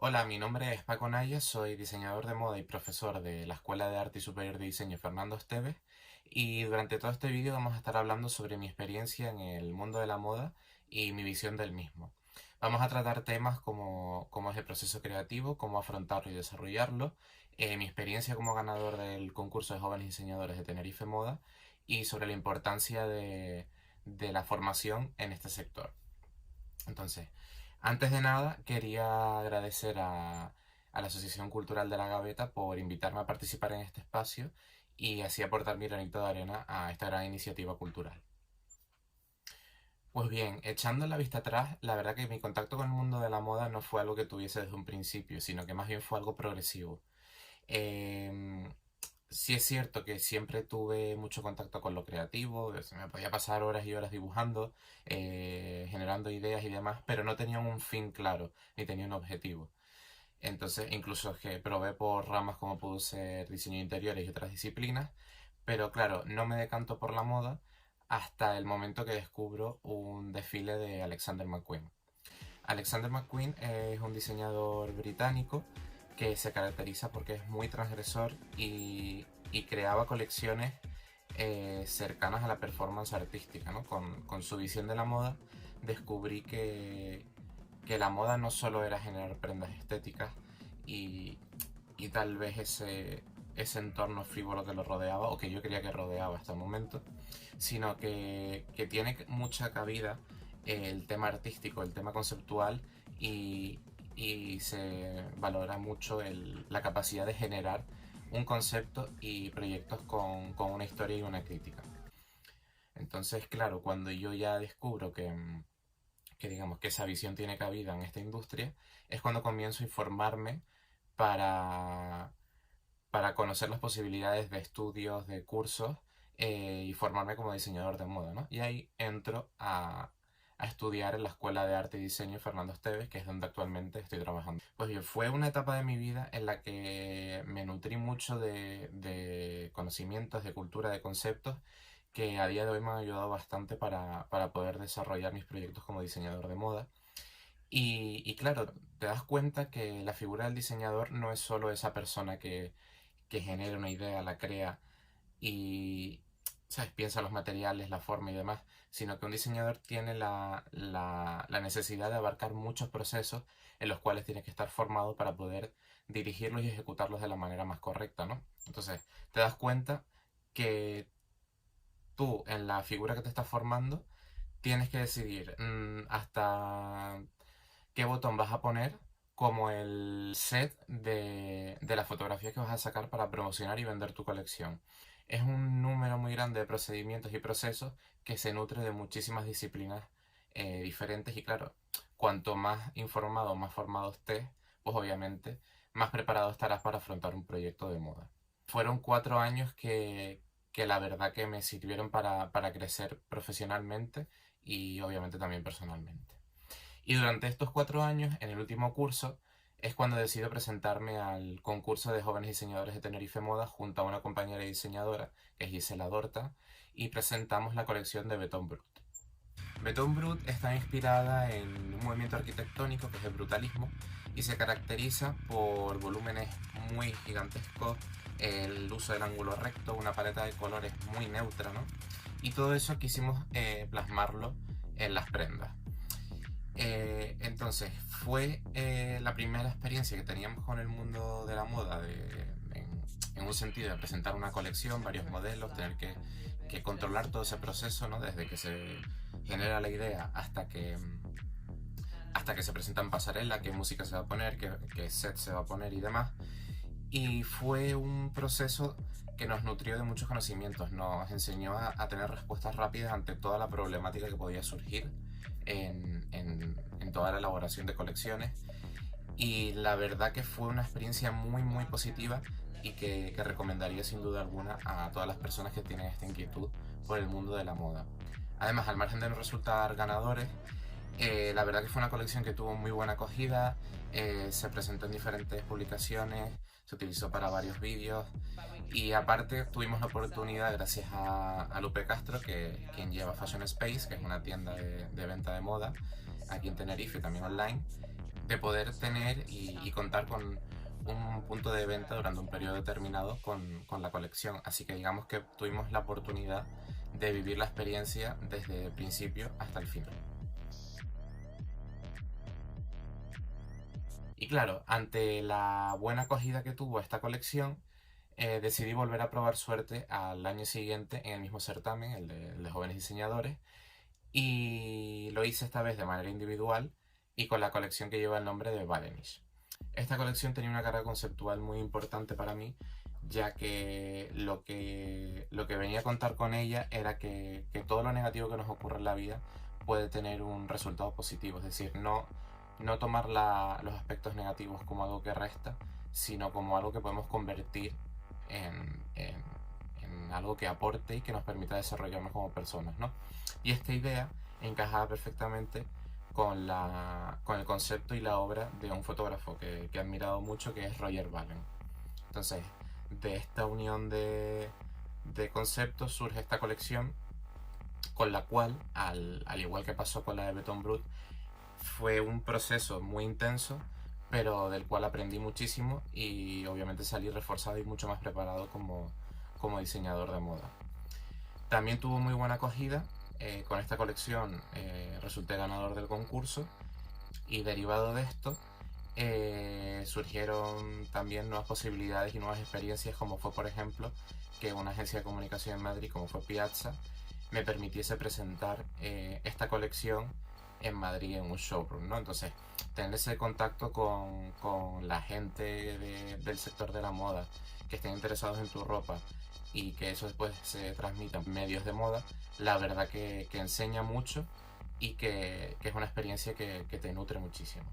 Hola, mi nombre es Paco Naya, soy diseñador de moda y profesor de la Escuela de Arte y Superior de Diseño Fernando Esteves, y durante todo este vídeo vamos a estar hablando sobre mi experiencia en el mundo de la moda y mi visión del mismo. Vamos a tratar temas como cómo es el proceso creativo, cómo afrontarlo y desarrollarlo, mi experiencia como ganador del concurso de jóvenes diseñadores de Tenerife Moda y sobre la importancia de la formación en este sector. Entonces, antes de nada, quería agradecer a la Asociación Cultural de la Gaveta por invitarme a participar en este espacio y así aportar mi granito de arena a esta gran iniciativa cultural. Pues bien, echando la vista atrás, la verdad que mi contacto con el mundo de la moda no fue algo que tuviese desde un principio, sino que más bien fue algo progresivo. Em, sí es cierto que siempre tuve mucho contacto con lo creativo, se me podía pasar horas y horas dibujando, generando ideas y demás, pero no tenía un fin claro, ni tenía un objetivo. Entonces, incluso es que probé por ramas como pudo ser diseño de interiores y otras disciplinas, pero claro, no me decanto por la moda hasta el momento que descubro un desfile de Alexander McQueen. Alexander McQueen es un diseñador británico que se caracteriza porque es muy transgresor y creaba colecciones cercanas a la performance artística, ¿no? Con su visión de la moda descubrí que la moda no solo era generar prendas estéticas y, y tal vez ese entorno frívolo que lo rodeaba o que yo creía que rodeaba hasta el momento, sino que tiene mucha cabida el tema artístico, el tema conceptual y, y se valora mucho la capacidad de generar un concepto y proyectos con una historia y una crítica. Entonces, claro, cuando yo ya descubro que digamos que esa visión tiene cabida en esta industria, es cuando comienzo a informarme para, para conocer las posibilidades de estudios, de cursos y formarme como diseñador de moda, ¿no? Y ahí entro a estudiar en la Escuela de Arte y Diseño Fernando Esteves, que es donde actualmente estoy trabajando. Pues bien, fue una etapa de mi vida en la que me nutrí mucho de conocimientos, de cultura, de conceptos, que a día de hoy me han ayudado bastante para poder desarrollar mis proyectos como diseñador de moda. Y claro, te das cuenta que la figura del diseñador no es solo esa persona que genera una idea, la crea y, ¿sabes? Piensa los materiales, la forma y demás, sino que un diseñador tiene la necesidad de abarcar muchos procesos en los cuales tiene que estar formado para poder dirigirlos y ejecutarlos de la manera más correcta, ¿no? Entonces, te das cuenta que tú, en la figura que te estás formando, tienes que decidir hasta qué botón vas a poner como el set de las fotografías que vas a sacar para promocionar y vender tu colección. Es un número muy grande de procedimientos y procesos que se nutre de muchísimas disciplinas diferentes y claro, cuanto más informado, más formado estés, pues obviamente más preparado estarás para afrontar un proyecto de moda. Fueron 4 años que la verdad que me sirvieron para crecer profesionalmente y obviamente también personalmente. Y durante estos 4 años, en el último curso, es cuando decido presentarme al concurso de jóvenes diseñadores de Tenerife Moda junto a una compañera diseñadora, que es Gisela Dorta, y presentamos la colección de Beton Brut. Beton Brut está inspirada en un movimiento arquitectónico que es el brutalismo y se caracteriza por volúmenes muy gigantescos, el uso del ángulo recto, una paleta de colores muy neutra, ¿no? Y todo eso quisimos plasmarlo en las prendas. Entonces, fue la primera experiencia que teníamos con el mundo de la moda, en un sentido de presentar una colección, varios modelos, tener que controlar todo ese proceso, ¿no? Desde que se genera la idea hasta que se presenta en pasarela, qué música se va a poner, qué set se va a poner y demás. Y fue un proceso que nos nutrió de muchos conocimientos, nos enseñó a tener respuestas rápidas ante toda la problemática que podía surgir en toda la elaboración de colecciones. Y la verdad que fue una experiencia muy muy positiva y que recomendaría sin duda alguna a todas las personas que tienen esta inquietud por el mundo de la moda. Además, al margen de no resultar ganadores, la verdad que fue una colección que tuvo muy buena acogida, se presentó en diferentes publicaciones, se utilizó para varios vídeos y aparte tuvimos la oportunidad, gracias a Lupe Castro, quien lleva Fashion Space, que es una tienda de venta de moda aquí en Tenerife, también online, de poder tener y contar con un punto de venta durante un periodo determinado con la colección. Así que digamos que tuvimos la oportunidad de vivir la experiencia desde el principio hasta el final. Y claro, ante la buena acogida que tuvo esta colección, decidí volver a probar suerte al año siguiente en el mismo certamen, el de jóvenes diseñadores, y lo hice esta vez de manera individual y con la colección que lleva el nombre de Valenish. Esta colección tenía una carga conceptual muy importante para mí, ya que lo que venía a contar con ella era que todo lo negativo que nos ocurre en la vida puede tener un resultado positivo, es decir, no tomar los aspectos negativos como algo que resta, sino como algo que podemos convertir en algo que aporte y que nos permita desarrollarnos como personas, ¿no? Y esta idea encajaba perfectamente con el concepto y la obra de un fotógrafo que he admirado mucho, que es Roger Bacon. Entonces, de esta unión de conceptos surge esta colección, con la cual, al igual que pasó con la de Beton Brut, fue un proceso muy intenso, pero del cual aprendí muchísimo y obviamente salí reforzado y mucho más preparado como diseñador de moda. También tuvo muy buena acogida. Con esta colección resulté ganador del concurso y derivado de esto surgieron también nuevas posibilidades y nuevas experiencias, como fue por ejemplo que una agencia de comunicación en Madrid como fue Piazza me permitiese presentar esta colección en Madrid en un showroom, ¿no? Entonces, tener ese contacto con la gente del sector de la moda que estén interesados en tu ropa y que eso después se transmita en medios de moda, la verdad que enseña mucho y que es una experiencia que te nutre muchísimo.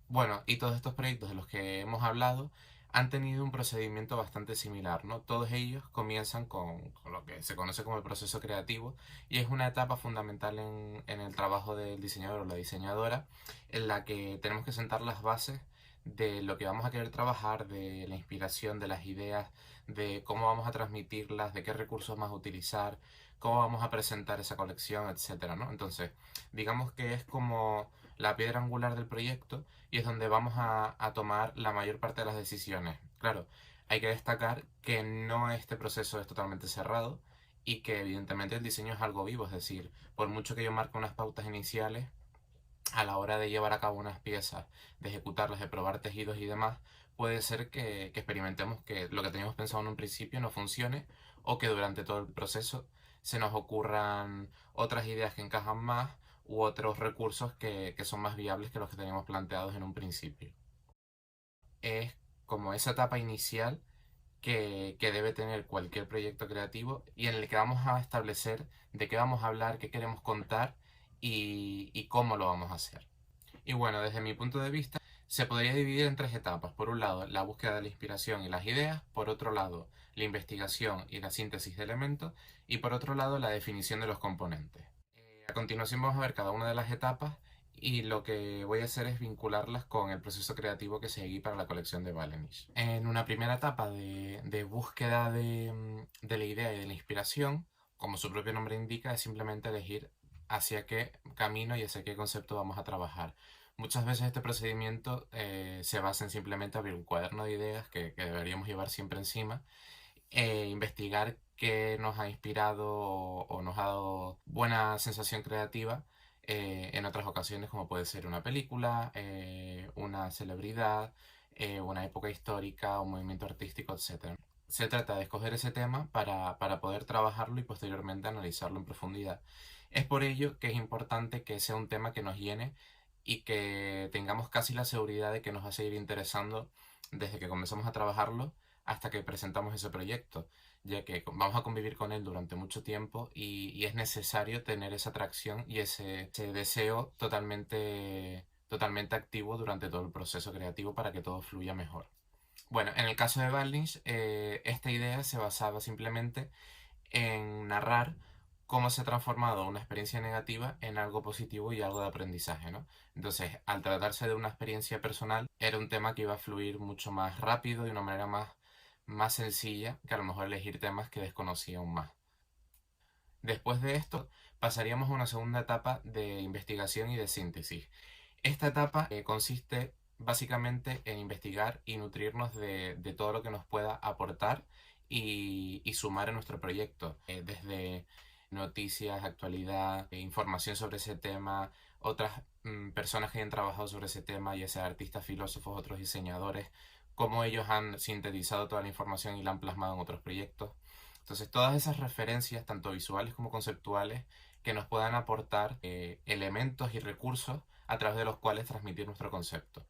Bueno, y todos estos proyectos de los que hemos hablado han tenido un procedimiento bastante similar, ¿no? Todos ellos comienzan con lo que se conoce como el proceso creativo y es una etapa fundamental en el trabajo del diseñador o la diseñadora en la que tenemos que sentar las bases de lo que vamos a querer trabajar, de la inspiración, de las ideas, de cómo vamos a transmitirlas, de qué recursos más utilizar, cómo vamos a presentar esa colección, etcétera, ¿no? Entonces, digamos que es como la piedra angular del proyecto y es donde vamos a tomar la mayor parte de las decisiones. Claro, hay que destacar que no este proceso es totalmente cerrado y que evidentemente el diseño es algo vivo, es decir, por mucho que yo marque unas pautas iniciales, a la hora de llevar a cabo unas piezas, de ejecutarlas, de probar tejidos y demás, puede ser que experimentemos que lo que teníamos pensado en un principio no funcione o que durante todo el proceso se nos ocurran otras ideas que encajan más u otros recursos que son más viables que los que teníamos planteados en un principio. Es como esa etapa inicial que debe tener cualquier proyecto creativo y en el que vamos a establecer de qué vamos a hablar, qué queremos contar y cómo lo vamos a hacer. Y bueno, desde mi punto de vista, se podría dividir en tres etapas. Por un lado, la búsqueda de la inspiración y las ideas. Por otro lado, la investigación y la síntesis de elementos. Y por otro lado, la definición de los componentes. A continuación vamos a ver cada una de las etapas y lo que voy a hacer es vincularlas con el proceso creativo que seguí para la colección de Valenish. En una primera etapa de búsqueda de la idea y de la inspiración, como su propio nombre indica, es simplemente elegir hacia qué camino y hacia qué concepto vamos a trabajar. Muchas veces este procedimiento se basa en simplemente abrir un cuaderno de ideas que deberíamos llevar siempre encima investigar qué nos ha inspirado o nos ha dado buena sensación creativa en otras ocasiones, como puede ser una película, una celebridad, una época histórica, un movimiento artístico, etc. Se trata de escoger ese tema para poder trabajarlo y posteriormente analizarlo en profundidad. Es por ello que es importante que sea un tema que nos llene y que tengamos casi la seguridad de que nos va a seguir interesando desde que comenzamos a trabajarlo hasta que presentamos ese proyecto, ya que vamos a convivir con él durante mucho tiempo y es necesario tener esa atracción y ese deseo totalmente activo durante todo el proceso creativo para que todo fluya mejor. Bueno, en el caso de Barlings, esta idea se basaba simplemente en narrar cómo se ha transformado una experiencia negativa en algo positivo y algo de aprendizaje, ¿no? Entonces, al tratarse de una experiencia personal, era un tema que iba a fluir mucho más rápido, de una manera más sencilla, que a lo mejor elegir temas que desconocía aún más. Después de esto, pasaríamos a una segunda etapa de investigación y de síntesis. Esta etapa consiste básicamente en investigar y nutrirnos de todo lo que nos pueda aportar y sumar en nuestro proyecto, desde noticias, actualidad, información sobre ese tema, otras personas que hayan trabajado sobre ese tema, ya sea artistas, filósofos, otros diseñadores, cómo ellos han sintetizado toda la información y la han plasmado en otros proyectos. Entonces, todas esas referencias, tanto visuales como conceptuales, que nos puedan aportar elementos y recursos a través de los cuales transmitir nuestro concepto.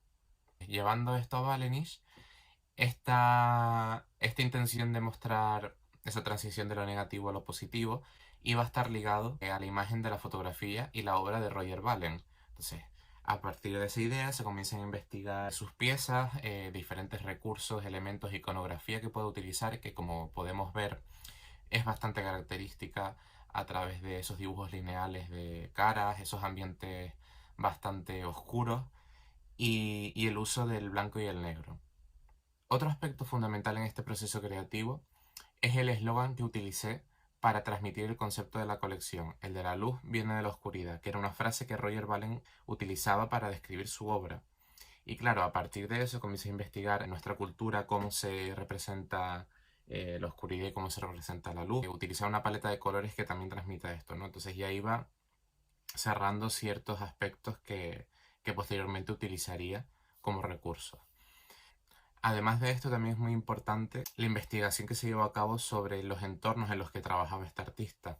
Llevando esto a Valenish, esta intención de mostrar esa transición de lo negativo a lo positivo iba a estar ligado a la imagen de la fotografía y la obra de Roger Balen. Entonces, a partir de esa idea se comienzan a investigar sus piezas, diferentes recursos, elementos, iconografía que puede utilizar, que como podemos ver es bastante característica a través de esos dibujos lineales de caras, esos ambientes bastante oscuros y el uso del blanco y el negro. Otro aspecto fundamental en este proceso creativo es el eslogan que utilicé para transmitir el concepto de la colección. El de la luz viene de la oscuridad, que era una frase que Roger Balen utilizaba para describir su obra. Y claro, a partir de eso comencé a investigar en nuestra cultura cómo se representa la oscuridad y cómo se representa la luz. Utilizar una paleta de colores que también transmita esto, ¿no? Entonces ya iba cerrando ciertos aspectos que posteriormente utilizaría como recursos. Además de esto, también es muy importante la investigación que se llevó a cabo sobre los entornos en los que trabajaba este artista.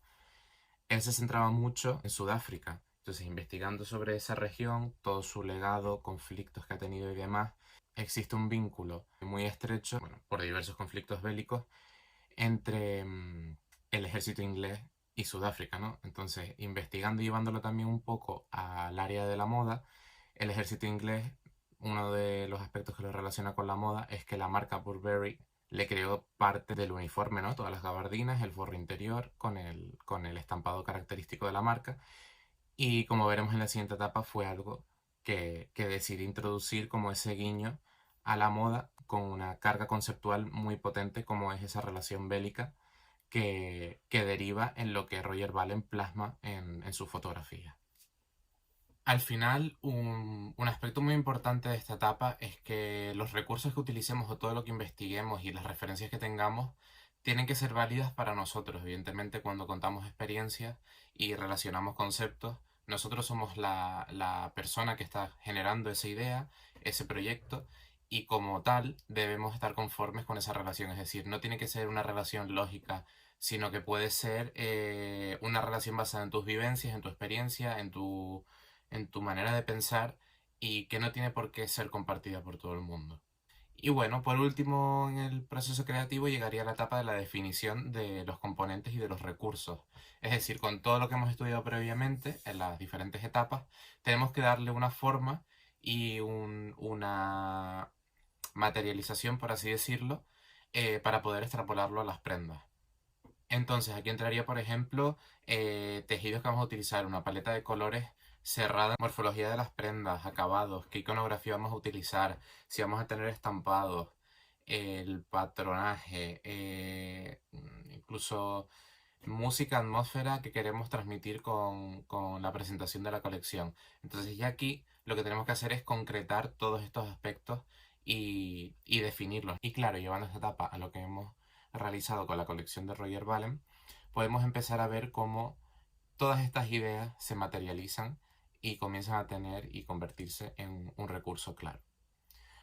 Él se centraba mucho en Sudáfrica, entonces investigando sobre esa región, todo su legado, conflictos que ha tenido y demás, existe un vínculo muy estrecho, bueno, por diversos conflictos bélicos, entre el ejército inglés y Sudáfrica, ¿no? Entonces, investigando y llevándolo también un poco al área de la moda, el ejército inglés, uno de los aspectos que lo relaciona con la moda es que la marca Burberry le creó parte del uniforme, ¿no? Todas las gabardinas, el forro interior con el estampado característico de la marca. Y como veremos en la siguiente etapa, fue algo que decidí introducir como ese guiño a la moda con una carga conceptual muy potente como es esa relación bélica que deriva en lo que Roger Balen plasma en su fotografía. Al final, un aspecto muy importante de esta etapa es que los recursos que utilicemos o todo lo que investiguemos y las referencias que tengamos tienen que ser válidas para nosotros. Evidentemente, cuando contamos experiencias y relacionamos conceptos, nosotros somos la persona que está generando esa idea, ese proyecto, y como tal debemos estar conformes con esa relación. Es decir, no tiene que ser una relación lógica, sino que puede ser una relación basada en tus vivencias, en tu experiencia, en tu manera de pensar y que no tiene por qué ser compartida por todo el mundo. Y bueno, por último, en el proceso creativo llegaría la etapa de la definición de los componentes y de los recursos. Es decir, con todo lo que hemos estudiado previamente en las diferentes etapas, tenemos que darle una forma y una materialización, por así decirlo, para poder extrapolarlo a las prendas. Entonces, aquí entraría, por ejemplo, tejidos que vamos a utilizar, una paleta de colores cerrada, morfología de las prendas, acabados, qué iconografía vamos a utilizar, si vamos a tener estampados, el patronaje, incluso música, atmósfera que queremos transmitir con la presentación de la colección. Entonces, ya aquí lo que tenemos que hacer es concretar todos estos aspectos y definirlos. Y claro, llevando esta etapa a lo que hemos realizado con la colección de Roger Balen, podemos empezar a ver cómo todas estas ideas se materializan y comienzan a tener y convertirse en un recurso claro.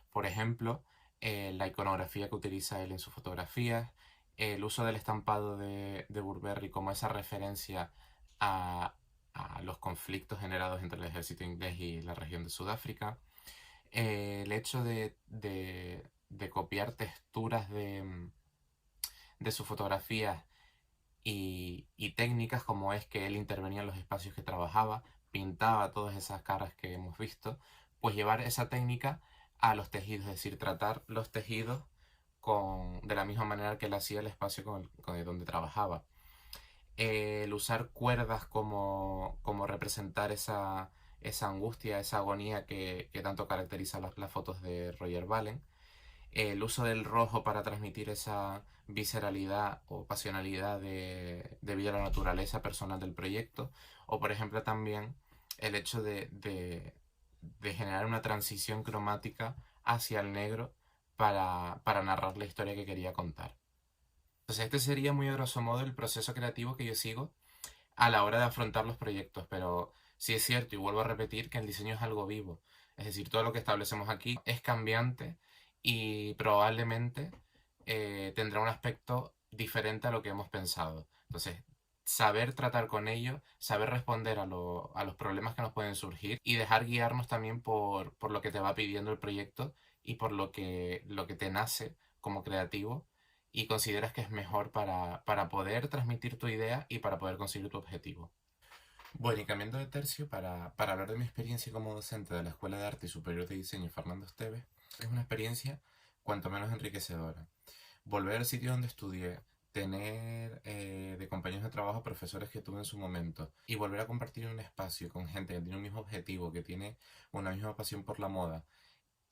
Por ejemplo, la iconografía que utiliza él en sus fotografías, el uso del estampado de Burberry como esa referencia a, a los conflictos generados entre el ejército inglés y la región de Sudáfrica, el hecho de copiar texturas de sus fotografías y técnicas como es que él intervenía en los espacios que trabajaba, pintaba todas esas caras que hemos visto, pues llevar esa técnica a los tejidos, es decir, tratar los tejidos de la misma manera que él hacía el espacio con donde trabajaba. El usar cuerdas como representar esa angustia, esa agonía que tanto caracteriza las fotos de Roger Balen, el uso del rojo para transmitir esa visceralidad o pasionalidad debido a la naturaleza personal del proyecto, o por ejemplo también el hecho de de generar una transición cromática hacia el negro para narrar la historia que quería contar. Entonces este sería muy a grosso modo el proceso creativo que yo sigo a la hora de afrontar los proyectos, pero sí es cierto y vuelvo a repetir que el diseño es algo vivo, es decir, todo lo que establecemos aquí es cambiante y probablemente tendrá un aspecto diferente a lo que hemos pensado. Entonces, saber tratar con ello, saber responder a los problemas que nos pueden surgir y dejar guiarnos también por lo que te va pidiendo el proyecto y por lo que te nace como creativo y consideras que es mejor para poder transmitir tu idea y para poder conseguir tu objetivo. Bueno, y cambiando de tercio, para hablar de mi experiencia como docente de la Escuela de Arte y Superior de Diseño Fernando Esteves, es una experiencia cuanto menos enriquecedora. Volver al sitio donde estudié, tener de compañeros de trabajo profesores que tuve en su momento y volver a compartir un espacio con gente que tiene un mismo objetivo, que tiene una misma pasión por la moda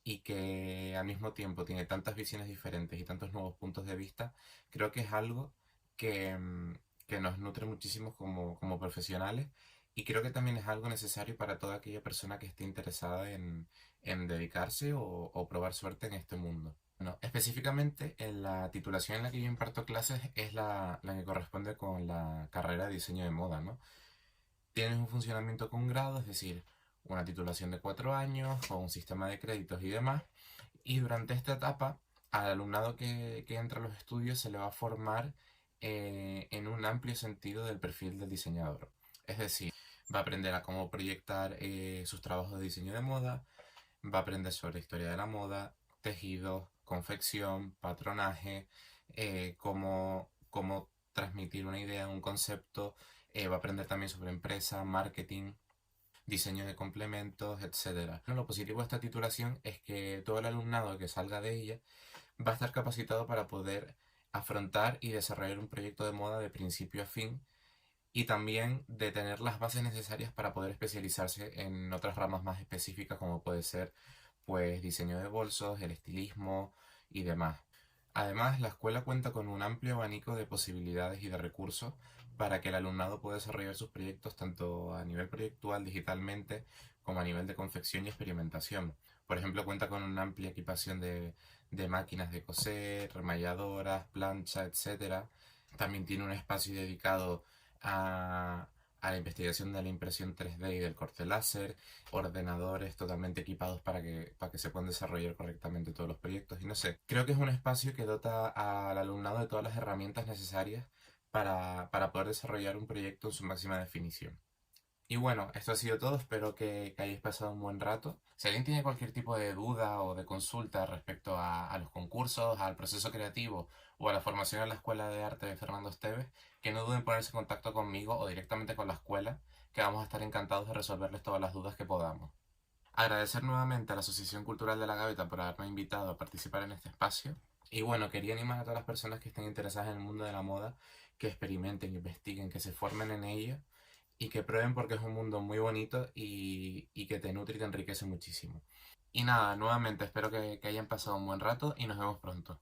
y que al mismo tiempo tiene tantas visiones diferentes y tantos nuevos puntos de vista, creo que es algo que, que nos nutre muchísimo como profesionales y creo que también es algo necesario para toda aquella persona que esté interesada en dedicarse o probar suerte en este mundo. Bueno, específicamente en la titulación en la que yo imparto clases es la que corresponde con la carrera de diseño de moda, ¿no? Tienes un funcionamiento con grado, es decir, una titulación de 4 años, con un sistema de créditos y demás. Y durante esta etapa, al alumnado que entra a los estudios se le va a formar en un amplio sentido del perfil del diseñador. Es decir, va a aprender a cómo proyectar sus trabajos de diseño de moda, va a aprender sobre historia de la moda, tejidos, confección, patronaje, cómo transmitir una idea, un concepto, va a aprender también sobre empresa, marketing, diseño de complementos, etcétera. Lo positivo de esta titulación es que todo el alumnado que salga de ella va a estar capacitado para poder afrontar y desarrollar un proyecto de moda de principio a fin y también de tener las bases necesarias para poder especializarse en otras ramas más específicas como puede ser pues diseño de bolsos, el estilismo y demás. Además, la escuela cuenta con un amplio abanico de posibilidades y de recursos para que el alumnado pueda desarrollar sus proyectos tanto a nivel proyectual digitalmente como a nivel de confección y experimentación. Por ejemplo, cuenta con una amplia equipación de máquinas de coser, remalladoras, plancha, etcétera. También tiene un espacio dedicado a, a la investigación de la impresión 3D y del corte láser, ordenadores totalmente equipados para que se puedan desarrollar correctamente todos los proyectos. Y no sé, creo que es un espacio que dota al alumnado de todas las herramientas necesarias para poder desarrollar un proyecto en su máxima definición. Y bueno, esto ha sido todo, espero que hayáis pasado un buen rato. Si alguien tiene cualquier tipo de duda o de consulta respecto a los concursos, al proceso creativo o a la formación en la Escuela de Arte de Fernando Esteves, que no duden en ponerse en contacto conmigo o directamente con la escuela, que vamos a estar encantados de resolverles todas las dudas que podamos. Agradecer nuevamente a la Asociación Cultural de la Gaveta por haberme invitado a participar en este espacio. Y bueno, quería animar a todas las personas que estén interesadas en el mundo de la moda, que experimenten, investiguen, que se formen en ello y que prueben porque es un mundo muy bonito y que te nutre y te enriquece muchísimo. Y nada, nuevamente espero que hayan pasado un buen rato y nos vemos pronto.